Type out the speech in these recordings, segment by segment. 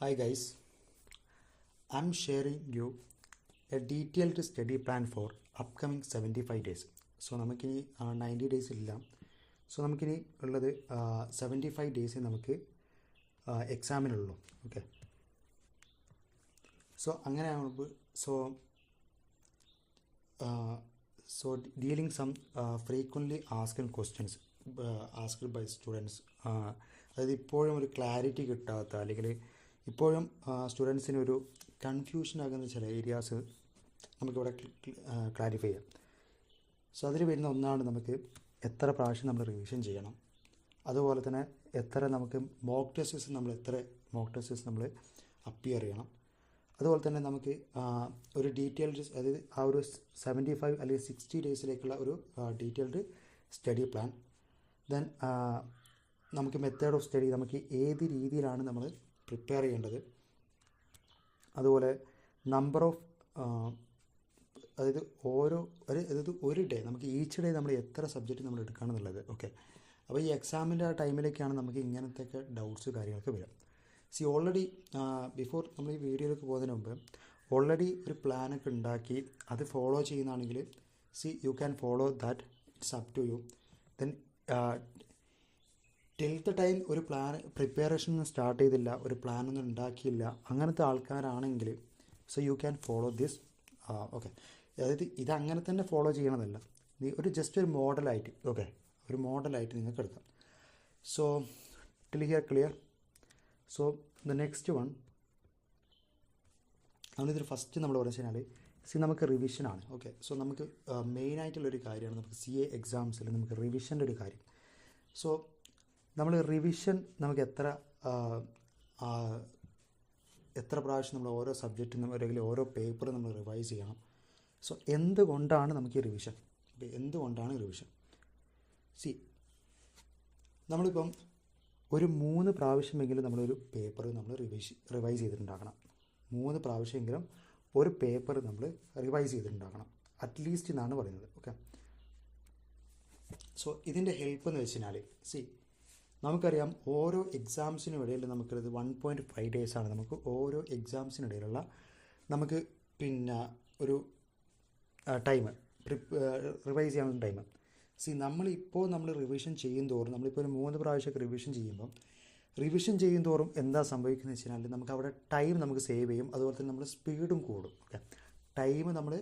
Hi guys, I'm sharing you a detailed study plan for upcoming 75 days. So നമുക്കിനി 90 days ഇല്ല. So നമുക്കിനി ഉള്ളത് 75 days നമുക്ക് എക്സാമിനുള്ളൂ. ഓക്കെ, സോ അങ്ങനെയാകുമ്പോൾ so dealing some frequently asked questions asked by students. അതായത് ഇപ്പോഴും ഒരു ക്ലാരിറ്റി കിട്ടാത്ത അല്ലെങ്കിൽ ഇപ്പോഴും സ്റ്റുഡൻസിന് ഒരു കൺഫ്യൂഷൻ ആകുന്ന ചില ഏരിയാസ് നമുക്കിവിടെ ക്ലാരിഫൈ ചെയ്യാം. സോ അതിൽ വരുന്ന ഒന്നാണ് നമുക്ക് എത്ര പ്രാവശ്യം നമ്മൾ റിവിഷൻ ചെയ്യണം, അതുപോലെ തന്നെ നമുക്ക് മോക്ക് ടെസ്റ്റസ് നമ്മൾ അപ്പിയർ ചെയ്യണം, അതുപോലെ തന്നെ നമുക്ക് ഒരു ഡീറ്റെയിൽഡ്, അതായത് ആ ഒരു 75 അല്ലെങ്കിൽ 60 ഡേയ്സിലേക്കുള്ള ഒരു ഡീറ്റെയിൽഡ് സ്റ്റഡി പ്ലാൻ. ദെൻ നമുക്ക് മെത്തേഡ് ഓഫ് സ്റ്റഡി, നമുക്ക് ഏത് രീതിയിലാണ് നമ്മൾ പ്രിപ്പയർ ചെയ്യേണ്ടത്, അതുപോലെ നമ്പർ ഓഫ്, അതായത് ഒരു ഡേ നമുക്ക് ഈച്ച് ഡേ നമ്മൾ എത്ര സബ്ജക്റ്റ് നമ്മൾ എടുക്കുകയാണെന്നുള്ളത്. ഓക്കെ, അപ്പോൾ ഈ എക്സാമിൻ്റെ ആ ടൈമിലേക്കാണ് നമുക്ക് ഇങ്ങനത്തെയൊക്കെ ഡൗട്ട്സ് കാര്യങ്ങളൊക്കെ വരും. ഓൾറെഡി ബിഫോർ നമ്മൾ ഈ വീഡിയോയിലേക്ക് പോകുന്നതിന് മുമ്പ് ഓൾറെഡി ഒരു പ്ലാനൊക്കെ ഉണ്ടാക്കി അത് ഫോളോ ചെയ്യുന്നതാണെങ്കിൽ you can follow that, it's up to you. Then till the time ഒരു പ്ലാൻ പ്രിപ്പറേഷൻ സ്റ്റാർട്ട് ചെയ്തില്ല, ഒരു പ്ലാനൊന്നും ഉണ്ടാക്കിയില്ല, അങ്ങനത്തെ ആൾക്കാരാണെങ്കിൽ you can follow this. Okay, അതായത് ഇത് അങ്ങനെ തന്നെ ഫോളോ ചെയ്യണമെന്നല്ല, ഒരു ജസ്റ്റ് ഒരു മോഡലായിട്ട്, ഓക്കെ, ഒരു മോഡലായിട്ട് നിങ്ങൾക്ക് എടുക്കാം. So till here clear. So the next one, നമ്മളിതിൽ ഫസ്റ്റ് നമ്മൾ പറഞ്ഞു കഴിഞ്ഞാൽ നമുക്ക് റിവിഷനാണ്. ഓക്കെ, സോ നമുക്ക് മെയിനായിട്ടുള്ളൊരു കാര്യമാണ് നമുക്ക് CA എക്സാംസിൽ നമുക്ക് റിവിഷൻ്റെ ഒരു കാര്യം. സോ നമ്മൾ റിവിഷൻ നമുക്ക് എത്ര പ്രാവശ്യം നമ്മൾ ഓരോ സബ്ജക്റ്റും അല്ലെങ്കിൽ ഓരോ പേപ്പർ നമ്മൾ റിവൈസ് ചെയ്യണം. സോ എന്തുകൊണ്ടാണ് നമുക്ക് ഈ റിവിഷൻ, എന്തുകൊണ്ടാണ് റിവിഷൻ? നമ്മളിപ്പം ഒരു 3 പ്രാവശ്യമെങ്കിലും നമ്മളൊരു പേപ്പർ നമ്മൾ റിവൈസ് ചെയ്തിട്ടുണ്ടാകണം. 3 പ്രാവശ്യമെങ്കിലും ഒരു പേപ്പർ നമ്മൾ റിവൈസ് ചെയ്തിട്ടുണ്ടാകണം അറ്റ്ലീസ്റ്റ് എന്നാണ് പറയുന്നത്. ഓക്കെ, സോ ഇതിൻ്റെ ഹെൽപ്പ് എന്ന് വെച്ച് കഴിഞ്ഞാൽ നമുക്കറിയാം ഓരോ എക്സാംസിനും ഇടയിൽ നമുക്കത് 1.5 ഡേയ്സാണ് നമുക്ക് ഓരോ എക്സാംസിനിടയിലുള്ള നമുക്ക് പിന്നെ ഒരു ടൈം റിവൈസ് ചെയ്യാനുള്ള ടൈം. നമ്മളിപ്പോൾ നമ്മൾ റിവിഷൻ ചെയ്യും തോറും, നമ്മളിപ്പോൾ ഒരു 3 പ്രാവശ്യമൊക്കെ റിവിഷൻ ചെയ്യും തോറും എന്താ സംഭവിക്കുന്നത് വെച്ച് കഴിഞ്ഞാൽ നമുക്ക് അവിടെ ടൈം നമുക്ക് സേവ് ചെയ്യും, അതുപോലെ തന്നെ നമ്മുടെ സ്പീഡും കൂടും. ഓക്കെ, ടൈം നമ്മൾ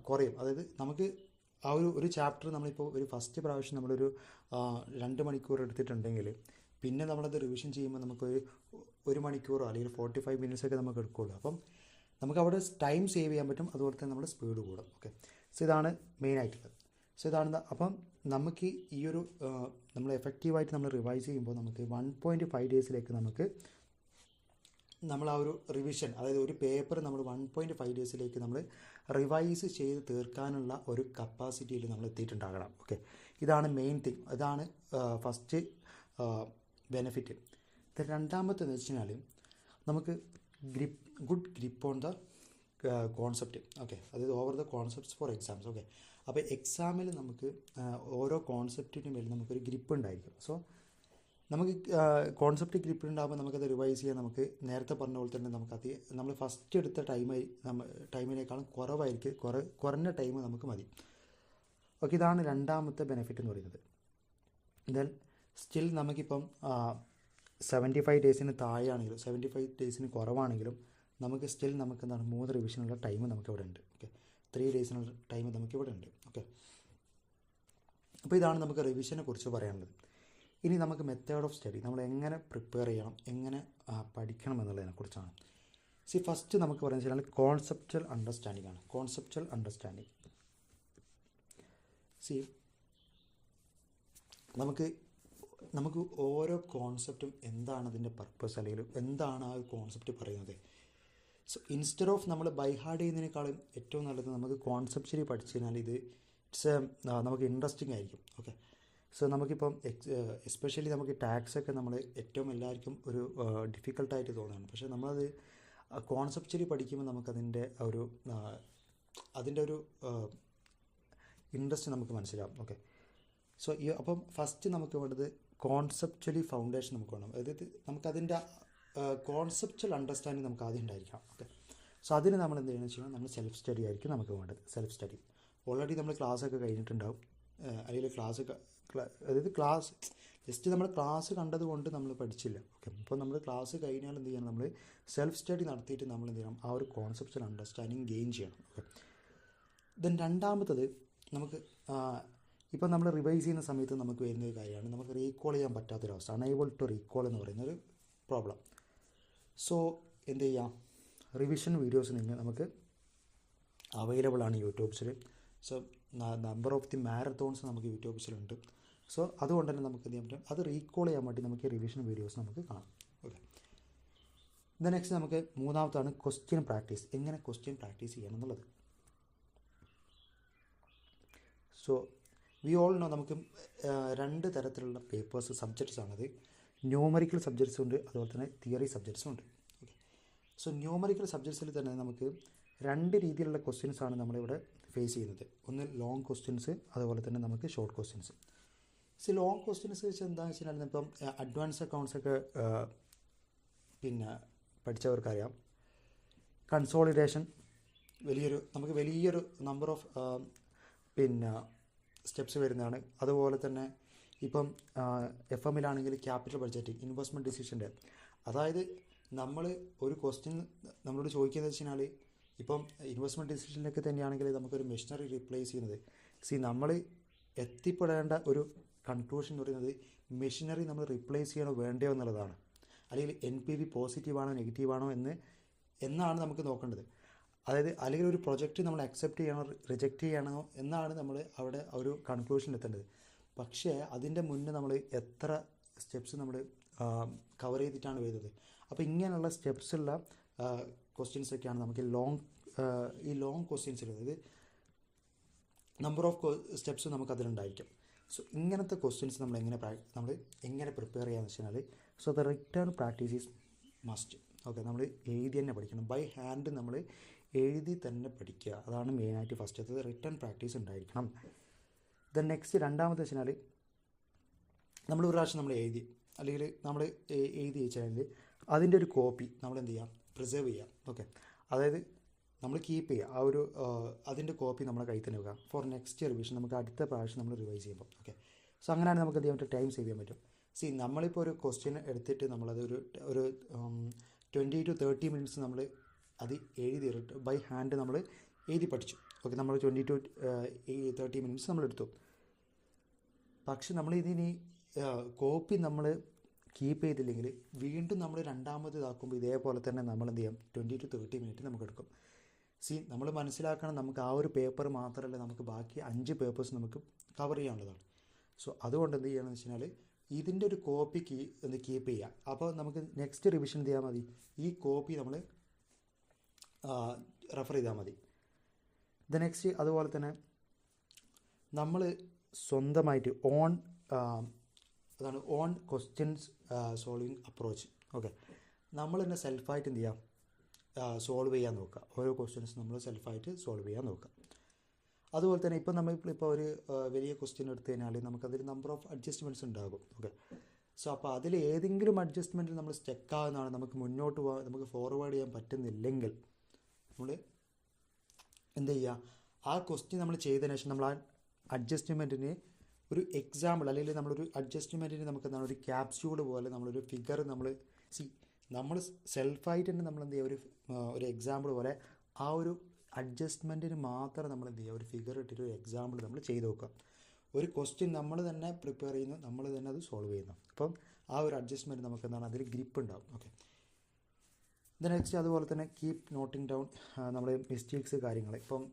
കുറയും. അതായത് നമുക്ക് ആ ഒരു ചാപ്റ്റർ നമ്മളിപ്പോൾ ഒരു ഫസ്റ്റ് പ്രാവശ്യം നമ്മളൊരു 2 മണിക്കൂർ എടുത്തിട്ടുണ്ടെങ്കിൽ പിന്നെ നമ്മളത് റിവിഷൻ ചെയ്യുമ്പോൾ നമുക്കൊരു 1 മണിക്കൂറോ അല്ലെങ്കിൽ 45 മിനിറ്റ്സൊക്കെ നമുക്ക് എടുക്കുകയുള്ളൂ. അപ്പം നമുക്ക് അവിടെ ടൈം സേവ് ചെയ്യാൻ പറ്റും, അതുപോലെ തന്നെ നമ്മുടെ സ്പീഡ് കൂടും. ഓക്കെ, ഇതാണ് മെയിനായിട്ടുള്ളത്. അപ്പം നമുക്ക് ഈ ഒരു നമ്മൾ എഫക്റ്റീവായിട്ട് നമ്മൾ റിവൈസ് ചെയ്യുമ്പോൾ നമുക്ക് 1.5 ഡേയ്സിലേക്ക് നമ്മൾ ആ ഒരു റിവിഷൻ, അതായത് ഒരു പേപ്പർ നമ്മൾ 1.5 ഡേയ്സിലേക്ക് നമ്മൾ റിവൈസ് ചെയ്ത് തീർക്കാനുള്ള ഒരു കപ്പാസിറ്റിയിൽ നമ്മൾ എത്തിയിട്ടുണ്ടാകണം. ഓക്കെ, ഇതാണ് മെയിൻ തിങ്, ഇതാണ് ഫസ്റ്റ് ബെനിഫിറ്റ്. രണ്ടാമത്തെന്ന് വെച്ച് കഴിഞ്ഞാൽ നമുക്ക് good grip on the concept. Okay, അതായത് over the concepts for exams. Okay, അപ്പോൾ എക്സാമിൽ നമുക്ക് ഓരോ കോൺസെപ്റ്റിനും മേലും നമുക്കൊരു ഗ്രിപ്പ് ഉണ്ടായിരിക്കും. സോ നമുക്ക് കോൺസെപ്റ്റ് ഗ്രിപ്പ് ഉണ്ടാകുമ്പോൾ നമുക്കത് റിവൈസ് ചെയ്യാൻ നമുക്ക് നേരത്തെ പറഞ്ഞ പോലെ തന്നെ നമ്മൾ ഫസ്റ്റ് എടുത്ത ടൈമിനേക്കാളും കുറഞ്ഞ ടൈം നമുക്ക് മതി. ഓക്കെ, ഇതാണ് രണ്ടാമത്തെ ബെനിഫിറ്റ് എന്ന് പറയുന്നത്. ദെൻ സ്റ്റിൽ നമുക്കിപ്പം 75 ഡേയ്സിന് താഴെയാണെങ്കിലും 75 ഡേയ്സിന് കുറവാണെങ്കിലും നമുക്ക് സ്റ്റിൽ നമുക്ക് എന്താണ് 3 റിവിഷനുള്ള ടൈം നമുക്കിവിടെ ഉണ്ട്. ഓക്കെ, 3 ഡേയ്സിനുള്ള ടൈം നമുക്കിവിടെ ഉണ്ട്. ഓക്കെ, അപ്പോൾ ഇതാണ് നമുക്ക് റിവിഷനെ കുറിച്ച് പറയാനുള്ളത്. ഇനി നമുക്ക് മെത്തേഡ് ഓഫ് സ്റ്റഡി, നമ്മൾ എങ്ങനെ പ്രിപ്പയർ ചെയ്യണം, എങ്ങനെ പഠിക്കണം എന്നുള്ളതിനെക്കുറിച്ചാണ്. ഫസ്റ്റ് നമുക്ക് പറയുന്നത് വെച്ചാൽ കോൺസെപ്ച്വൽ അണ്ടർസ്റ്റാൻഡിംഗ് ആണ്. കോൺസെപ്ച്വൽ അണ്ടർസ്റ്റാൻഡിങ്, നമുക്ക് ഓരോ കോൺസെപ്റ്റും എന്താണ് അതിൻ്റെ പർപ്പസ്, അല്ലെങ്കിൽ എന്താണ് ആ ഒരു കോൺസെപ്റ്റ് പറയുന്നത്. സോ ഇൻസ്റ്റെഡ് ഓഫ് നമ്മൾ ബൈ ഹാർഡ് ചെയ്യുന്നതിനേക്കാളും ഏറ്റവും നല്ലത് നമുക്ക് കോൺസെപ്ച്വലി പഠിച്ചു കഴിഞ്ഞാൽ നമുക്ക് ഇൻട്രസ്റ്റിംഗ് ആയിരിക്കും. ഓക്കെ, സോ നമുക്കിപ്പം എസ്പെഷ്യലി നമുക്ക് ടാക്സൊക്കെ നമ്മൾ ഏറ്റവും എല്ലാവർക്കും ഒരു ഡിഫിക്കൽട്ടായിട്ട് തോന്നുകയാണ്. പക്ഷേ നമ്മളത് കോൺസെപ്ച്വലി പഠിക്കുമ്പോൾ നമുക്കതിൻ്റെ ഒരു ഇൻട്രസ്റ്റ് നമുക്ക് മനസ്സിലാവും. ഓക്കെ, സോ അപ്പം ഫസ്റ്റ് നമുക്ക് വേണ്ടത് കോൺസെപ്ച്വലി ഫൗണ്ടേഷൻ നമുക്ക് വേണം. അതായത് നമുക്കതിൻ്റെ കോൺസെപ്ച്വൽ അണ്ടർസ്റ്റാൻഡിങ് നമുക്ക് ആദ്യം ഉണ്ടായിരിക്കണം. ഓക്കെ, സോ അതിന് നമ്മൾ എന്ത് ചെയ്യണമെന്ന് വെച്ച് കഴിഞ്ഞാൽ നമ്മൾ സെൽഫ് സ്റ്റഡി ആയിരിക്കും നമുക്ക് വേണ്ടത്. സെൽഫ് സ്റ്റഡി ഓൾറെഡി നമ്മൾ ക്ലാസ്സൊക്കെ കഴിഞ്ഞിട്ടുണ്ടാവും, അല്ലെങ്കിൽ അതായത് ക്ലാസ് ജസ്റ്റ് നമ്മൾ ക്ലാസ് കണ്ടതുകൊണ്ട് നമ്മൾ പഠിച്ചില്ല. ഓക്കെ, അപ്പോൾ നമ്മൾ ക്ലാസ് കഴിഞ്ഞാൽ എന്ത് ചെയ്യണം, നമ്മൾ സെൽഫ് സ്റ്റഡി നടത്തിയിട്ട് നമ്മൾ എന്ത് ചെയ്യണം, ആ ഒരു കോൺസെപ്ച്വൽ അണ്ടർസ്റ്റാൻഡിങ് ഗെയിൻ ചെയ്യണം. ഓക്കെ, ദെൻ രണ്ടാമത്തത് നമുക്ക് ഇപ്പം നമ്മൾ റിവൈസ് ചെയ്യുന്ന സമയത്ത് നമുക്ക് വരുന്ന ഒരു കാര്യമാണ് നമുക്ക് റീകോൾ ചെയ്യാൻ പറ്റാത്തൊരവസ്ഥ, അൺഎബിൾ ടു റീകോൾ എന്ന് പറയുന്നൊരു പ്രോബ്ലം. സോ എന്ത് ചെയ്യാം, റിവിഷൻ വീഡിയോസ് നമുക്ക് അവൈലബിൾ ആണ് യൂട്യൂബ്സിൽ. So number of the marathons നമുക്ക് യൂട്യൂബ്സിലുണ്ട്. സോ അതുകൊണ്ട് തന്നെ നമുക്ക് എന്ത് ചെയ്യാൻ പറ്റും, അത് റീകോൾ ചെയ്യാൻ വേണ്ടി നമുക്ക് റിവിഷൻ വീഡിയോസ് നമുക്ക് കാണാം. ഓക്കെ, ദെൻ നെക്സ്റ്റ് നമുക്ക് മൂന്നാമത്താണ് ക്വസ്റ്റ്യൻ പ്രാക്ടീസ്. എങ്ങനെ ക്വസ്റ്റ്യൻ പ്രാക്ടീസ് ചെയ്യണം എന്നുള്ളത്. സോ വി ഓൾ നോ നമുക്ക് രണ്ട് തരത്തിലുള്ള പേപ്പേഴ്സ് സബ്ജക്ട്സ് ആണത്. ന്യൂമറിക്കൽ സബ്ജക്ട്സും ഉണ്ട്, അതുപോലെ തന്നെ തിയറി സബ്ജക്ട്സും ഉണ്ട്. ഓക്കെ, സോ ന്യൂമറിക്കൽ സബ്ജക്ട്സിൽ തന്നെ നമുക്ക് രണ്ട് രീതിയിലുള്ള ക്വസ്റ്റ്യൻസ് ആണ് നമ്മളിവിടെ ഫേസ് ചെയ്യുന്നത്. ഒന്ന് ലോങ് ക്വസ്റ്റ്യൻസ്, അതുപോലെ തന്നെ നമുക്ക് short questions. So long questions വെച്ചാൽ എന്താണെന്ന് വെച്ച് കഴിഞ്ഞാൽ ഇപ്പം അഡ്വാൻസ് അക്കൗണ്ട്സൊക്കെ പിന്നെ പഠിച്ചവർക്കറിയാം, കൺസോളിഡേഷൻ നമുക്ക് വലിയൊരു നമ്പർ ഓഫ് പിന്നെ സ്റ്റെപ്സ് വരുന്നതാണ്. അതുപോലെ തന്നെ ഇപ്പം FM-ലാണെങ്കിൽ ക്യാപിറ്റൽ ബഡ്ജറ്റിംഗ്, ഇൻവെസ്റ്റ്മെൻറ്റ് ഡിസിഷൻ്റെ, അതായത് നമ്മൾ ഒരു ക്വസ്റ്റ്യൻ നമ്മളോട് ചോദിക്കുന്നത് വെച്ച് കഴിഞ്ഞാൽ ഇപ്പം ഇൻവെസ്റ്റ്മെൻറ്റ് ഡിസിഷനിലൊക്കെ തന്നെയാണെങ്കിൽ നമുക്കൊരു മെഷീനറി റീപ്ലേസ് ചെയ്യുന്നത് നമ്മൾ എത്തിപ്പെടേണ്ട ഒരു കൺക്ലൂഷൻ എന്ന് പറയുന്നത് മെഷീനറി നമ്മൾ റീപ്ലേസ് ചെയ്യണോ വേണ്ടയോ എന്നുള്ളതാണ്. അല്ലെങ്കിൽ NPV പോസിറ്റീവാണോ നെഗറ്റീവാണോ എന്നാണ് നമുക്ക് നോക്കേണ്ടത്. അതായത് അല്ലെങ്കിൽ ഒരു പ്രൊജക്റ്റ് നമ്മൾ അക്സെപ്റ്റ് ചെയ്യണോ റിജക്റ്റ് ചെയ്യണോ എന്നാണ് നമ്മൾ അവിടെ ഒരു കൺക്ലൂഷൻ എത്തേണ്ടത്. പക്ഷേ അതിൻ്റെ മുന്നേ നമ്മൾ എത്ര സ്റ്റെപ്സ് നമ്മൾ കവർ ചെയ്തിട്ടാണ് വരുന്നത്. അപ്പോൾ ഇങ്ങനെയുള്ള സ്റ്റെപ്സുള്ള ക്വസ്റ്റ്യൻസൊക്കെയാണ് നമുക്ക് ഈ ലോങ് ക്വസ്റ്റ്യൻസിൽ, അതായത് നമ്പർ ഓഫ് സ്റ്റെപ്സ് നമുക്ക് അതിലുണ്ടായിരിക്കും. സോ ഇങ്ങനത്തെ ക്വസ്റ്റ്യൻസ് നമ്മൾ എങ്ങനെ പ്രിപ്പയർ ചെയ്യാമെന്ന് വെച്ച് കഴിഞ്ഞാൽ, so the return practice is must. Okay, നമ്മൾ എഴുതി തന്നെ പഠിക്കണം. ബൈ ഹാൻഡ് നമ്മൾ എഴുതി തന്നെ പഠിക്കുക, അതാണ് മെയിനായിട്ട് ഫസ്റ്റത്തെ റിട്ടേൺ പ്രാക്ടീസ് ഉണ്ടായിരിക്കണം. ദെൻ നെക്സ്റ്റ് രണ്ടാമത്തെ വെച്ചാൽ നമ്മൾ ഒരു പ്രാവശ്യം നമ്മൾ എഴുതി, അല്ലെങ്കിൽ നമ്മൾ എഴുതി വെച്ചാൽ അതിൻ്റെ ഒരു കോപ്പി നമ്മൾ എന്ത് ചെയ്യാം, പ്രിസർവ് ചെയ്യാം. ഓക്കെ, അതായത് നമ്മൾ കീപ്പ് ചെയ്യുക, ആ ഒരു അതിൻ്റെ കോപ്പി നമ്മളെ കയ്യിൽ തന്നെ വെക്കാം ഫോർ നെക്സ്റ്റ് റിവിഷൻ, നമുക്ക് അടുത്ത പ്രാവശ്യം നമ്മൾ റിവൈസ് ചെയ്യുമ്പോൾ. ഓക്കെ, സോ അങ്ങനെയാണ് നമുക്ക് എന്ത് ചെയ്യാൻ പറ്റും, ടൈം സേവ് ചെയ്യാൻ പറ്റും. നമ്മളിപ്പോൾ ഒരു ക്വസ്റ്റ്യൻ എടുത്തിട്ട് നമ്മളത് ഒരു 20 to 30 മിനിറ്റ്സ് നമ്മൾ അത് എഴുതി ബൈ ഹാൻഡ് നമ്മൾ എഴുതി പഠിച്ചു. ഓക്കെ, നമ്മൾ 20 to 30 മിനിറ്റ്സ് നമ്മളെടുത്തു. പക്ഷെ നമ്മളിതിനി കോപ്പി നമ്മൾ കീപ്പ് ചെയ്തില്ലെങ്കിൽ വീണ്ടും നമ്മൾ രണ്ടാമത് ഇതാക്കുമ്പോൾ ഇതേപോലെ തന്നെ നമ്മൾ എന്ത് ചെയ്യാം, 20 to 30 മിനിറ്റ് നമുക്ക് എടുക്കും. നമ്മൾ മനസ്സിലാക്കണം, നമുക്ക് ആ ഒരു പേപ്പർ മാത്രമല്ല, നമുക്ക് ബാക്കി 5 പേപ്പേഴ്സ് നമുക്ക് കവർ ചെയ്യാനുള്ളതാണ്. സോ അതുകൊണ്ട് എന്ത് ചെയ്യണമെന്ന് വെച്ച് കഴിഞ്ഞാൽ ഇതിൻ്റെ ഒരു കോപ്പി കീപ്പ് ചെയ്യുക. അപ്പോൾ നമുക്ക് നെക്സ്റ്റ് റിവിഷൻ ചെയ്യാൻ മതി, ഈ കോപ്പി നമ്മൾ റെഫർ ചെയ്താൽ മതി. നെക്സ്റ്റ് അതുപോലെ തന്നെ നമ്മൾ സ്വന്തമായിട്ട് on questions solving approach. Okay, നമ്മൾ തന്നെ സെൽഫായിട്ട് എന്ത് ചെയ്യാം, സോൾവ് ചെയ്യാൻ നോക്കുക. ഓരോ ക്വസ്റ്റ്യൻസ് നമ്മൾ സെൽഫായിട്ട് സോൾവ് ചെയ്യാൻ നോക്കുക. അതുപോലെ തന്നെ ഇപ്പം നമ്മളിപ്പോൾ ഒരു വലിയ ക്വസ്റ്റ്യൻ എടുത്തു കഴിഞ്ഞാൽ നമുക്കതിൽ നമ്പർ ഓഫ് അഡ്ജസ്റ്റ്മെൻറ്റ്സ് ഉണ്ടാകും. ഓക്കെ, സോ അപ്പോൾ അതിൽ ഏതെങ്കിലും അഡ്ജസ്റ്റ്മെൻറ്റിൽ നമ്മൾ സ്റ്റക്കാകുന്നതാണ്, നമുക്ക് മുന്നോട്ട് പോകാൻ, നമുക്ക് ഫോർവേഡ് ചെയ്യാൻ പറ്റുന്നില്ലെങ്കിൽ നമ്മൾ എന്ത് ചെയ്യുക, ആ ക്വസ്റ്റ്യൻ നമ്മൾ ചെയ്തതിന് ശേഷം നമ്മൾ ആ അഡ്ജസ്റ്റ്മെൻറ്റിന് ഒരു എക്സാമ്പിൾ, അല്ലെങ്കിൽ നമ്മളൊരു അഡ്ജസ്റ്റ്മെൻറ്റിന് നമുക്ക് എന്താണ് ഒരു ക്യാപ്സ്യൂൾ പോലെ നമ്മളൊരു ഫിഗർ നമ്മൾ സെൽഫായിട്ട് തന്നെ നമ്മൾ എന്ത് ചെയ്യുക, ഒരു എക്സാമ്പിൾ പോലെ ആ ഒരു അഡ്ജസ്റ്റ്മെൻറ്റിന് മാത്രം നമ്മൾ എന്ത് ചെയ്യുക, ഒരു ഫിഗർ ഇട്ടിട്ട് ഒരു എക്സാമ്പിൾ നമ്മൾ ചെയ്ത് നോക്കുക. ഒരു ക്വസ്റ്റ്യൻ നമ്മൾ തന്നെ പ്രിപ്പയർ ചെയ്യുന്നു, നമ്മൾ തന്നെ അത് സോൾവ് ചെയ്യുന്നു. അപ്പം ആ ഒരു അഡ്ജസ്റ്റ്മെൻറ്റ് നമുക്ക് എന്താണ്, അതിൽ ഗ്രിപ്പ് ഉണ്ടാവും. ഓക്കെ, നെക്സ്റ്റ് അതുപോലെ തന്നെ കീപ്പ് നോട്ടിങ് ഡൗൺ നമ്മൾ മിസ്റ്റേക്സ് കാര്യങ്ങൾ. ഇപ്പം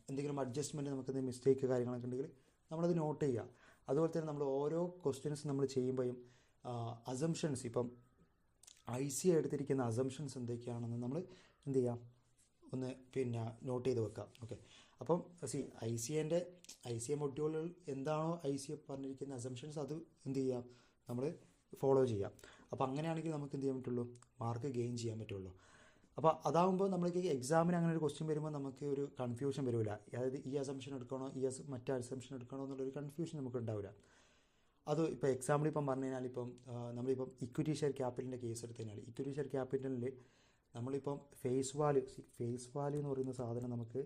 എന്തെങ്കിലും അഡ്ജസ്റ്റ്മെൻറ്റ് നമുക്ക് മിസ്റ്റേക്ക് കാര്യങ്ങളൊക്കെ ഉണ്ടെങ്കിൽ നമ്മളത് നോട്ട് ചെയ്യുക. അതുപോലെ തന്നെ നമ്മൾ ഓരോ ക്വസ്റ്റ്യൻസ് നമ്മൾ ചെയ്യുമ്പോഴും അസംഷൻസ്, ഇപ്പം IC എടുത്തിരിക്കുന്ന അസംഷൻസ് എന്തൊക്കെയാണെന്ന് നമ്മൾ എന്ത് ചെയ്യാം, ഒന്ന് നോട്ട് ചെയ്ത് വെക്കാം. ഓക്കെ, അപ്പം ICA മൊഡ്യൂളിൽ എന്താണോ ICA പറഞ്ഞിരിക്കുന്ന അസംഷൻസ് അത് എന്ത് ചെയ്യാം, നമ്മൾ ഫോളോ ചെയ്യാം. അപ്പോൾ അങ്ങനെയാണെങ്കിൽ നമുക്ക് എന്ത് ചെയ്യാൻ പറ്റുള്ളൂ, മാർക്ക് ഗെയിൻ ചെയ്യാൻ പറ്റുള്ളൂ. അപ്പോൾ അതാകുമ്പോൾ നമ്മൾക്ക് എക്സാമിന് അങ്ങനെ ഒരു ക്വസ്റ്റ്യൻ വരുമ്പോൾ നമുക്ക് ഒരു കൺഫ്യൂഷൻ വരില്ല. അതായത് ഈ അസംഷൻ എടുക്കണോ, മറ്റേ അസംഷൻ എടുക്കണോ എന്നുള്ളൊരു കൺഫ്യൂഷൻ നമുക്ക് ഉണ്ടാവില്ല. അത് ഇപ്പോൾ എക്സാമ്പിൾ ഇപ്പം പറഞ്ഞു കഴിഞ്ഞാൽ ഇപ്പം നമ്മളിപ്പം ഇക്വിറ്റി ഷെയർ ക്യാപിറ്റലിൻ്റെ കേസ് എടുത്തു കഴിഞ്ഞാൽ ഇക്വിറ്റി ഷെയർ ക്യാപിറ്റലിൽ നമ്മളിപ്പം ഫേസ് വാല്യൂ എന്ന് പറയുന്ന സാധനം നമുക്ക്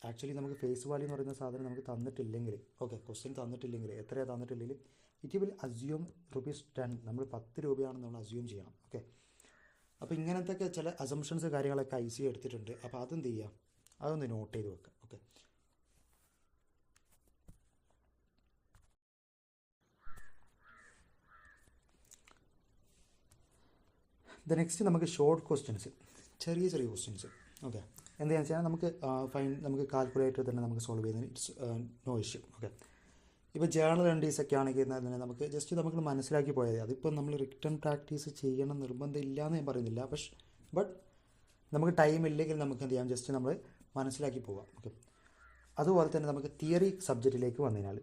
ആക്ച്വലി നമുക്ക് ഫേസ് വാല്യൂ എന്ന് പറയുന്ന സാധനം നമുക്ക് തന്നിട്ടില്ലെങ്കിൽ ക്വസ്റ്റ്യൻ തന്നിട്ടില്ലെങ്കിൽ എത്രയാണ് തന്നിട്ടില്ലെങ്കിൽ ഇറ്റ് വിൽ അസ്യൂം ₹10 നമ്മൾ 10 രൂപയാണെന്ന് നമ്മൾ അസ്യൂം ചെയ്യണം. അപ്പോൾ ഇങ്ങനത്തെ ചില അസംഷൻസ് കാര്യങ്ങളൊക്കെ IC എടുത്തിട്ടുണ്ട്. അപ്പോൾ അതെന്ത് ചെയ്യുക, അതൊന്ന് നോട്ട് ചെയ്ത് വെക്കുക. നെക്സ്റ്റ് നമുക്ക് ഷോർട്ട് ക്വസ്റ്റ്യൻസ്, ചെറിയ ക്വസ്റ്റ്യൻസ്. എന്താണെന്ന് വെച്ചാൽ നമുക്ക് കാൽക്കുലേറ്റർ തന്നെ നമുക്ക് സോൾവ് ചെയ്യുന്നതിന് ഇറ്റ്സ് നോ ഇഷ്യൂ. ഇപ്പോൾ ജേണൽ എൻട്രീസ് ഒക്കെ ആണെങ്കിൽ തന്നെ നമുക്ക് ജസ്റ്റ് നമുക്ക് മനസ്സിലാക്കി പോയാൽ അതിപ്പോൾ നമ്മൾ റിട്ടേൺ പ്രാക്ടീസ് ചെയ്യണം നിർബന്ധമില്ല എന്ന് ഞാൻ പറയുന്നില്ല. ബട്ട് നമുക്ക് ടൈം ഇല്ലെങ്കിൽ നമുക്ക് എന്ത് ചെയ്യാം, ജസ്റ്റ് നമ്മൾ മനസ്സിലാക്കി പോകാം. അതുപോലെ തന്നെ നമുക്ക് തിയറി സബ്ജക്റ്റിലേക്ക് വന്നു കഴിഞ്ഞാൽ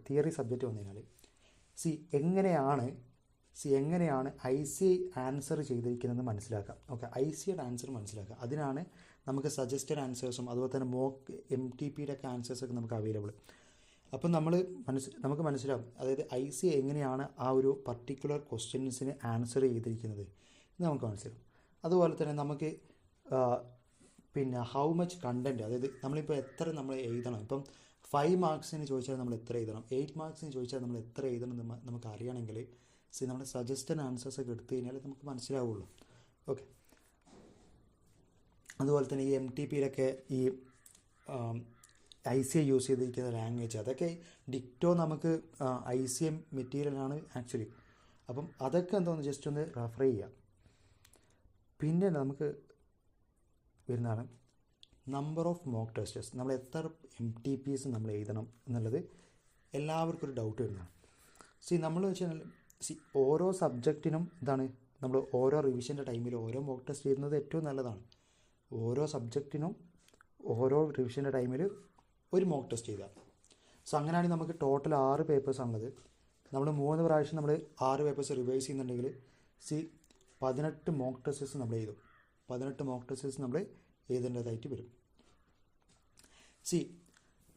എങ്ങനെയാണ് IC ആൻസർ ചെയ്തിരിക്കുന്നതെന്ന് മനസ്സിലാക്കാം. ICയുടെ ആൻസർ മനസ്സിലാക്കാം. അതിനാണ് നമുക്ക് സജസ്റ്റഡ് ആൻസേഴ്സും അതുപോലെ തന്നെ മോക്ക് MTPയുടെ ഒക്കെ ആൻസേഴ്സൊക്കെ നമുക്ക് അവൈലബിൾ. അപ്പം നമുക്ക് മനസ്സിലാവും, അതായത് IC എങ്ങനെയാണ് ആ ഒരു പർട്ടിക്കുലർ ക്വസ്റ്റ്യൻസിന് ആൻസർ ചെയ്തിരിക്കുന്നത് എന്ന് നമുക്ക് മനസ്സിലാവും. അതുപോലെ തന്നെ നമുക്ക് പിന്നെ ഹൗ മച്ച് കണ്ടൻറ്റ്, അതായത് നമ്മളിപ്പോൾ എത്ര നമ്മൾ എഴുതണം. ഇപ്പം 5 മാർക്സിന് ചോദിച്ചാൽ നമ്മൾ എത്ര എഴുതണം, 8 മാർക്സിന് ചോദിച്ചാൽ നമ്മൾ എത്ര എഴുതണം എന്ന് നമുക്ക് അറിയണമെങ്കിൽ നമ്മുടെ സജസ്റ്റഡ് ആൻസേഴ്സ് ഒക്കെ എടുത്തു കഴിഞ്ഞാൽ നമുക്ക് മനസ്സിലാവുള്ളൂ. അതുപോലെ തന്നെ ഈ MTPയിലൊക്കെ ഈ IC യൂസ് ചെയ്തിരിക്കുന്ന ലാംഗ്വേജ് അതൊക്കെ ഡിക്റ്റോ നമുക്ക് ICM മെറ്റീരിയലാണ് ആക്ച്വലി. അപ്പം അതൊക്കെ എന്തോന്ന് ജസ്റ്റ് ഒന്ന് റെഫർ ചെയ്യുക. പിന്നെ നമുക്ക് വരുന്നതാണ് നമ്പർ ഓഫ് മോക്ക് ടെസ്റ്റേഴ്സ്, നമ്മൾ എത്ര MTPs നമ്മൾ എഴുതണം എന്നുള്ളത് എല്ലാവർക്കും ഒരു ഡൗട്ട് വരുന്നതാണ്. നമ്മൾ വെച്ചാൽ ഓരോ സബ്ജക്റ്റിനും നമ്മൾ ഓരോ റിവിഷൻ്റെ ടൈമിൽ ഓരോ മോക്ക് ടെസ്റ്റ് ചെയ്യുന്നത് ഏറ്റവും നല്ലതാണ്. ഓരോ സബ്ജക്റ്റിനും ഓരോ റിവിഷൻ്റെ ടൈമിൽ ഒരു മോക്ക് ടെസ്റ്റ് ചെയ്താൽ. അങ്ങനെയാണെങ്കിൽ നമുക്ക് ടോട്ടൽ 6 പേപ്പേഴ്സാണുള്ളത്. നമ്മൾ 3 പ്രാവശ്യം നമ്മൾ 6 പേപ്പേഴ്സ് റിവൈസ് ചെയ്യുന്നുണ്ടെങ്കിൽ 18 മോക്ക് ടെസ്റ്റസ് നമ്മൾ എഴുതും. 18 മോക്ക് ടെസ്റ്റസ് നമ്മൾ എഴുതേണ്ടതായിട്ട് വരും.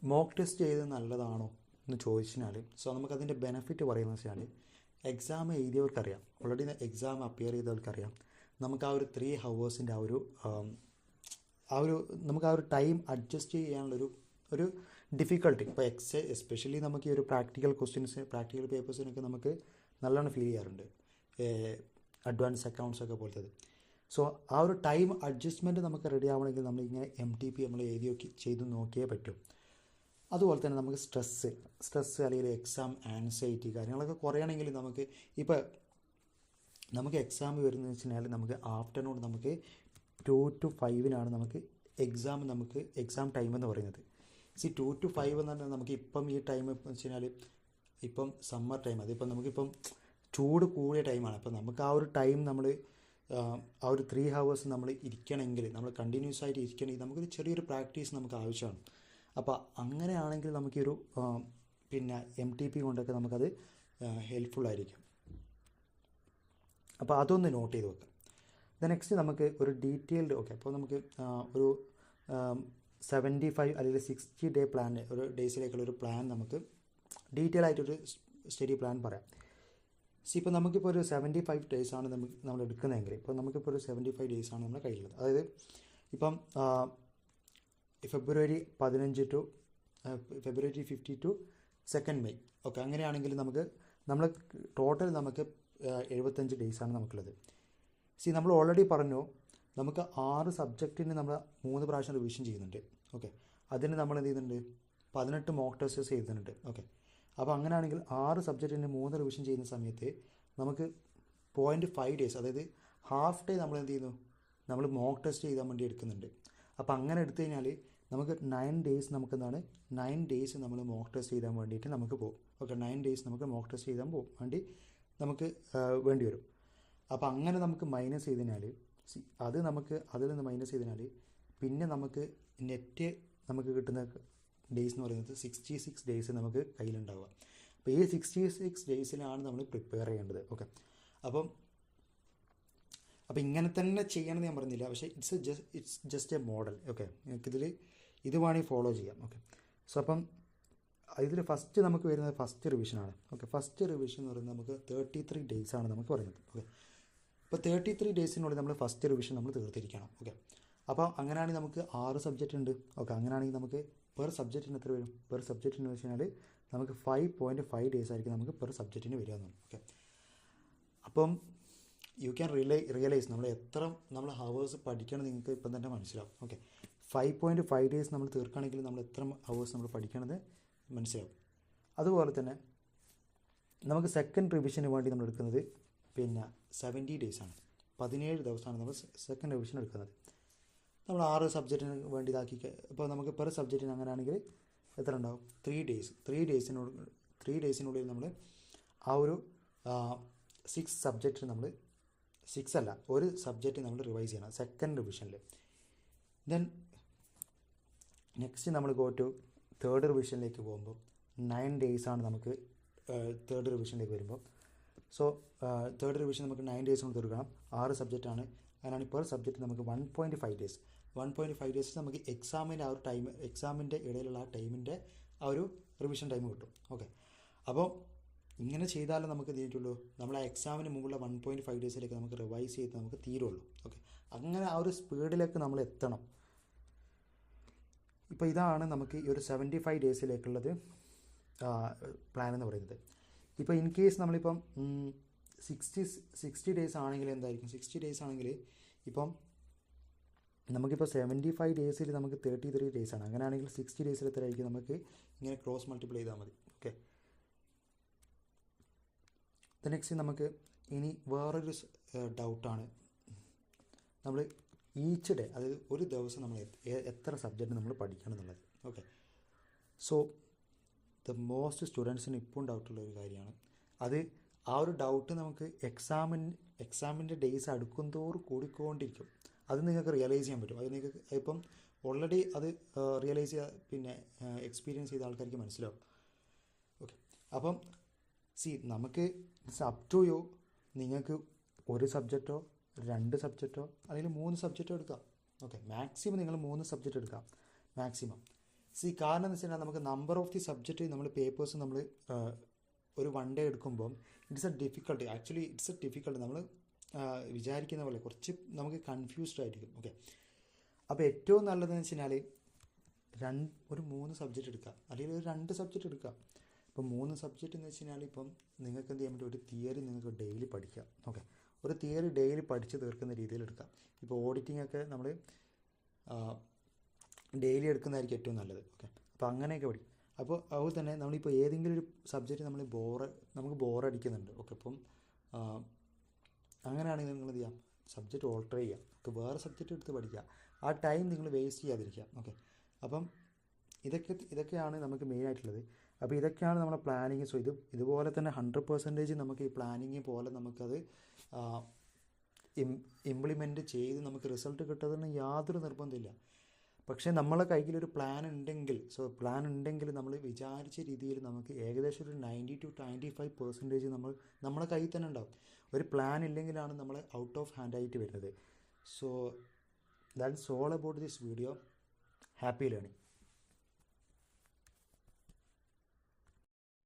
മോക്ക് ടെസ്റ്റ് ചെയ്തത് നല്ലതാണോ എന്ന് ചോദിച്ചാൽ നമുക്കതിൻ്റെ ബെനിഫിറ്റ് പറയുന്നത് വെച്ചാൽ എക്സാം എഴുതിയവർക്കറിയാം, ഓൾറെഡി എക്സാം അപ്പിയർ ചെയ്തവർക്കറിയാം നമുക്ക് ആ ഒരു 3 ഹവേഴ്സിൻ്റെ നമുക്ക് ആ ഒരു ടൈം അഡ്ജസ്റ്റ് ചെയ്യാനുള്ളൊരു ഡിഫിക്കൽട്ടി. ഇപ്പോൾ എസ്പെഷ്യലി നമുക്ക് ഈ ഒരു പ്രാക്ടിക്കൽ പേപ്പേഴ്സിനൊക്കെ നമുക്ക് നല്ലോണം ഫീൽ ചെയ്യാറുണ്ട്, അഡ്വാൻസ് അക്കൗണ്ട്സ് ഒക്കെ പോലത്തത്. ആ ഒരു ടൈം അഡ്ജസ്റ്റ്മെൻറ്റ് നമുക്ക് റെഡി ആവണമെങ്കിൽ നമ്മളിങ്ങനെ MTP നമ്മൾ ചെയ്ത് നോക്കിയേ പറ്റും. അതുപോലെ തന്നെ നമുക്ക് സ്ട്രെസ്സ് അല്ലെങ്കിൽ എക്സാം ആൻസൈറ്റി കാര്യങ്ങളൊക്കെ കുറയണമെങ്കിൽ നമുക്ക് എക്സാം വരുന്നതെന്ന് വെച്ച് കഴിഞ്ഞാൽ നമുക്ക് ആഫ്റ്റർനൂൺ നമുക്ക് 2 to 5 നമുക്ക് എക്സാം ടൈം എന്ന് പറയുന്നത്. 2 to 5 എന്ന് പറഞ്ഞാൽ നമുക്ക് ഇപ്പം ഈ ടൈം എന്ന് വെച്ച് കഴിഞ്ഞാൽ ഇപ്പം സമ്മർ ടൈം, അതിപ്പം നമുക്കിപ്പം ചൂട് കൂടിയ ടൈമാണ്. അപ്പം നമുക്ക് ആ ഒരു ടൈം ആ ഒരു 3 ഹവേഴ്സ് നമ്മൾ ഇരിക്കണമെങ്കിൽ, നമ്മൾ കണ്ടിന്യൂസ് ആയിട്ട് ഇരിക്കണമെങ്കിൽ നമുക്കൊരു ചെറിയൊരു പ്രാക്ടീസ് നമുക്ക് ആവശ്യമാണ്. അപ്പോൾ അങ്ങനെയാണെങ്കിൽ നമുക്കൊരു പിന്നെ MTP കൊണ്ടൊക്കെ നമുക്കത് ഹെൽപ്ഫുള്ളായിരിക്കും. അപ്പോൾ അതൊന്ന് നോട്ട് ചെയ്ത് വെക്കാം. നെക്സ്റ്റ് നമുക്ക് ഒരു ഡീറ്റെയിൽഡ് അപ്പോൾ നമുക്ക് ഒരു 75 അല്ലെങ്കിൽ 60 ഡേ പ്ലാൻ, ഒരു ഡേയ്സിലേക്കുള്ളൊരു പ്ലാൻ നമുക്ക് ഡീറ്റെയിൽ ആയിട്ടൊരു സ്റ്റഡി പ്ലാൻ പറയാം. ഇപ്പോൾ നമുക്കിപ്പോൾ ഒരു 75 ഡേയ്സാണ് നമ്മൾ എടുക്കുന്നതെങ്കിൽ, ഇപ്പോൾ നമുക്കിപ്പോൾ ഒരു 75 ഡേയ്സാണ് നമ്മുടെ കയ്യിലുള്ളത്. അതായത് ഇപ്പം ഫെബ്രുവരി 15 to ഫെബ്രുവരി 50 to 2 മെയ് അങ്ങനെയാണെങ്കിൽ നമ്മൾ ടോട്ടൽ നമുക്ക് 75 ഡേയ്സാണ് നമുക്കുള്ളത്. നമ്മൾ ഓൾറെഡി പറഞ്ഞു നമുക്ക് 6 സബ്ജക്റ്റിന് നമ്മൾ 3 പ്രാവശ്യം റിവിഷൻ ചെയ്യുന്നുണ്ട്. അതിന് നമ്മൾ എന്ത് ചെയ്യുന്നുണ്ട്, 18 മോക്ക് ടെസ്റ്റസ് എഴുതുന്നുണ്ട്. അപ്പോൾ അങ്ങനെയാണെങ്കിൽ 6 സബ്ജക്റ്റിന് 3 റിവിഷൻ ചെയ്യുന്ന സമയത്ത് നമുക്ക് 0.5 ഡേയ്സ്, അതായത് ഹാഫ് ഡേ നമ്മൾ എന്ത് ചെയ്യുന്നു, നമ്മൾ മോക്ക് ടെസ്റ്റ് ചെയ്താൻ വേണ്ടി എടുക്കുന്നുണ്ട്. അപ്പോൾ അങ്ങനെ എടുത്തു കഴിഞ്ഞാൽ നമുക്ക് 9 ഡേയ്സ് 9 ഡേയ്സ് നമ്മൾ മോക്ക് ടെസ്റ്റ് ചെയ്താൻ വേണ്ടിയിട്ട് നമുക്ക് പോകും. 9 ഡേയ്സ് നമുക്ക് മോക്ക് ടെസ്റ്റ് ചെയ്താൻ വേണ്ടി നമുക്ക് വേണ്ടി വരും. അപ്പോൾ അങ്ങനെ നമുക്ക് മൈനസ് ചെയ്തതിനാൽ അതിൽ നിന്ന് മൈനസ് ചെയ്തതിനാൽ പിന്നെ നമുക്ക് നെറ്റ് നമുക്ക് കിട്ടുന്ന ഡേയ്സ് എന്ന് പറയുന്നത് 66 ഡേയ്സ് നമുക്ക് കയ്യിലുണ്ടാവുക. അപ്പോൾ ഈ 66 ഡേയ്സിലാണ് നമ്മൾ പ്രിപ്പയർ ചെയ്യേണ്ടത്. അപ്പോൾ ഇങ്ങനെ തന്നെ ചെയ്യണമെന്ന് ഞാൻ പറഞ്ഞില്ല, പക്ഷേ ഇറ്റ്സ് ജസ്റ്റ് എ മോഡൽ. നിങ്ങൾക്കിതിൽ ഇത് വേണമെങ്കിൽ ഫോളോ ചെയ്യാം. അപ്പം ഇതിൽ ഫസ്റ്റ് നമുക്ക് വരുന്നത് ഫസ്റ്റ് റിവിഷനാണ്. ഓക്കെ, ഫസ്റ്റ് റിവിഷൻ എന്ന് പറയുന്നത് നമുക്ക് 33 days ആണ് നമുക്ക് പറയുന്നത്. ഓക്കെ, അപ്പോൾ 33 daysനുള്ളിൽ നമ്മൾ ഫസ്റ്റ് റിവിഷൻ നമ്മൾ തീർത്തിരിക്കണം. ഓക്കെ, അപ്പോൾ അങ്ങനെയാണെങ്കിൽ നമുക്ക് 6 സബ്ജക്റ്റ് ഉണ്ട്. ഓക്കെ, അങ്ങനെയാണെങ്കിൽ നമുക്ക് പെർ സബ്ജക്റ്റിന് എത്ര വരും? പെർ സബ്ജക്റ്റിന് വെച്ച് കഴിഞ്ഞാൽ നമുക്ക് 5.5 days ആയിരിക്കും നമുക്ക് പെർ സബ്ജക്റ്റിന് വരിക എന്നുള്ളത്. ഓക്കെ, അപ്പം യു ക്യാൻ റിയലൈസ് നമ്മൾ ഹവേഴ്സ് പഠിക്കണം നിങ്ങൾക്ക് ഇപ്പം തന്നെ മനസ്സിലാവും. ഓക്കെ, 5.5 days നമ്മൾ തീർക്കുകയാണെങ്കിൽ നമ്മൾ എത്ര ഹവേഴ്സ് നമ്മൾ പഠിക്കണത് മനസ്സിലാവും. അതുപോലെ തന്നെ നമുക്ക് സെക്കൻഡ് റിവിഷന് വേണ്ടി നമ്മൾ എടുക്കുന്നത് പിന്നെ 70 days ആണ്. 17 ദിവസമാണ് നമ്മൾ സെക്കൻഡ് റിവിഷൻ എടുക്കുന്നത്. നമ്മൾ 6 സബ്ജക്റ്റിന് വേണ്ടി ഇതാക്കി. ഇപ്പോൾ നമുക്ക് പെർ സബ്ജക്റ്റിന് അങ്ങനെയാണെങ്കിൽ എത്ര ഉണ്ടാവും? 3 days. 3 ഡേയ്സിനുള്ളിൽ നമ്മൾ ആ ഒരു 6 സബ്ജക്റ്റ് നമ്മൾ 6 അല്ല, ഒരു സബ്ജക്റ്റ് നമ്മൾ റിവൈസ് ചെയ്യണം സെക്കൻഡ് റിവിഷനിൽ. ദെൻ നെക്സ്റ്റ് നമ്മൾ ഗോ ടു തേർഡ് റിവിഷനിലേക്ക് പോകുമ്പോൾ 9 days ആണ് നമുക്ക് തേർഡ് റിവിഷനിലേക്ക് വരുമ്പോൾ. സോ തേർഡ് റിവിഷൻ നമുക്ക് 9 days കൊണ്ട് തീർക്കണം. 6 സബ്ജക്റ്റാണ്. അങ്ങനെയാണ് പെർ സബ്ജക്റ്റ് നമുക്ക് 1.5 days. 1.5 days നമുക്ക് എക്സാമിൻ്റെ ആ ഒരു ടൈം, എക്സാമിൻ്റെ ഇടയിലുള്ള ആ ടൈമിൻ്റെ ആ ഒരു റിവിഷൻ ടൈം കിട്ടും. ഓക്കെ, അപ്പോൾ ഇങ്ങനെ ചെയ്താലേ നമുക്ക് തീരുള്ളൂ. നമ്മൾ ആ എക്സാമിന് മുമ്പുള്ള 1.5 daysലേക്ക് നമുക്ക് റിവൈസ് ചെയ്ത് നമുക്ക് തീരുള്ളൂ. ഓക്കെ, അങ്ങനെ ആ ഒരു സ്പീഡിലേക്ക് നമ്മൾ എത്തണം. ഇപ്പോൾ ഇതാണ് നമുക്ക് ഈ ഒരു 75 daysലേക്കുള്ളത് പ്ലാൻ എന്ന് പറയുന്നത്. ഇപ്പോൾ ഇൻ കേസ് നമ്മളിപ്പം 60 days ആണെങ്കിൽ എന്തായിരിക്കും? 60 days ആണെങ്കിൽ ഇപ്പം നമുക്കിപ്പോൾ 75 daysൽ നമുക്ക് 33 days ആണ്. അങ്ങനെയാണെങ്കിൽ 60 daysൽ എത്രയായിരിക്കും? നമുക്ക് ഇങ്ങനെ ക്രോസ് മൾട്ടിപ്ലൈ ചെയ്താൽ മതി. ഓക്കെ, നെക്സ്റ്റ് നമുക്ക് ഇനി വേറൊരു ഡൗട്ടാണ്. നമ്മൾ ഈച്ച് ഡേ, അതായത് ഒരു ദിവസം നമ്മൾ എത്ര സബ്ജക്റ്റ് നമ്മൾ പഠിക്കണം എന്നുള്ളത്. ഓക്കെ, സോ ദ മോസ്റ്റ് സ്റ്റുഡൻസിന് ഇപ്പം ഡൗട്ടുള്ള ഒരു കാര്യമാണ് അത്. ആ ഒരു ഡൗട്ട് നമുക്ക് എക്സാമിൻ്റെ ഡേയ്സ് അടുക്കും തോറും കൂടിക്കൊണ്ടിരിക്കും. അത് നിങ്ങൾക്ക് റിയലൈസ് ചെയ്യാൻ പറ്റും. അത് നിങ്ങൾക്ക് ഇപ്പം ഓൾറെഡി അത് റിയലൈസ് ചെയ്യുക, പിന്നെ എക്സ്പീരിയൻസ് ചെയ്ത ആൾക്കാർക്ക് മനസ്സിലാവും. ഓക്കെ, അപ്പം നമുക്ക് ഇറ്റ്സ് അപ് ടു യു. നിങ്ങൾക്ക് ഒരു സബ്ജക്റ്റോ 2 സബ്ജക്റ്റോ അല്ലെങ്കിൽ 3 സബ്ജക്റ്റോ എടുക്കാം. ഓക്കെ, മാക്സിമം നിങ്ങൾ 3 സബ്ജക്റ്റ് എടുക്കാം മാക്സിമം. കാരണം എന്ന് വെച്ചാൽ നമുക്ക് നമ്പർ ഓഫ് ദി സബ്ജക്റ്റ് നമ്മൾ പേപ്പേഴ്സ് നമ്മൾ ഒരു 1 day എടുക്കുമ്പം it's A difficult. Actually it's A difficult. നമ്മൾ വിചാരിക്കുന്ന പോലെ കുറച്ച് നമുക്ക് കൺഫ്യൂസ്ഡ് ആയിരിക്കും. ഓക്കെ, അപ്പോൾ ഏറ്റവും നല്ലതെന്ന് വെച്ച് കഴിഞ്ഞാൽ ഒരു 3 സബ്ജക്റ്റ് എടുക്കുക, അല്ലെങ്കിൽ ഒരു 2 സബ്ജക്റ്റ് എടുക്കുക. ഇപ്പം 3 സബ്ജക്റ്റ് എന്ന് വെച്ച് കഴിഞ്ഞാൽ ഇപ്പം നിങ്ങൾക്ക് എന്ത് ചെയ്യാൻ പറ്റും? ഒരു തിയറി നിങ്ങൾക്ക് ഡെയിലി പഠിക്കാം. ഓക്കെ, ഒരു തിയറി ഡെയിലി പഠിച്ച് തീർക്കുന്ന രീതിയിൽ എടുക്കാം. ഇപ്പോൾ ഓഡിറ്റിംഗ് ഒക്കെ നമ്മൾ ഡെയിലി എടുക്കുന്നതായിരിക്കും ഏറ്റവും നല്ലത്. ഓക്കെ, അപ്പോൾ അങ്ങനെയൊക്കെ പഠിക്കും. അപ്പോൾ അതുപോലെ തന്നെ നമ്മളിപ്പോൾ ഏതെങ്കിലും ഒരു സബ്ജക്റ്റ് നമുക്ക് ബോറടിക്കുന്നുണ്ട്. ഓക്കെ, അപ്പം അങ്ങനെയാണെങ്കിൽ നിങ്ങൾ എന്ത് ചെയ്യാം? സബ്ജക്റ്റ് ഓൾട്ടർ ചെയ്യാം. ഓക്കെ, വേറെ സബ്ജക്റ്റ് എടുത്ത് പഠിക്കുക. ആ ടൈം നിങ്ങൾ വേസ്റ്റ് ചെയ്യാതിരിക്കുക. ഓക്കെ, അപ്പം ഇതൊക്കെയാണ് നമുക്ക് മെയിനായിട്ടുള്ളത്. അപ്പോൾ ഇതൊക്കെയാണ് നമ്മുടെ പ്ലാനിങ്. സോ ഇതുപോലെ തന്നെ 100% നമുക്ക് ഈ പ്ലാനിങ് പോലെ നമുക്കത് ഇംപ്ലിമെൻറ്റ് ചെയ്ത് നമുക്ക് റിസൾട്ട് കിട്ടുന്നതിന് യാതൊരു നിർബന്ധമില്ല. പക്ഷേ നമ്മളെ കയ്യിലൊരു പ്ലാൻ ഉണ്ടെങ്കിൽ നമ്മൾ വിചാരിച്ച രീതിയിൽ നമുക്ക് ഏകദേശം ഒരു 90 to 95% നമ്മളെ കയ്യിൽ തന്നെ ഉണ്ടാവും. ഒരു പ്ലാൻ ഇല്ലെങ്കിലാണ് നമ്മൾ ഔട്ട് ഓഫ് ഹാൻഡ് ആയിട്ട് വരുന്നത്. So that's all about this video. Happy learning.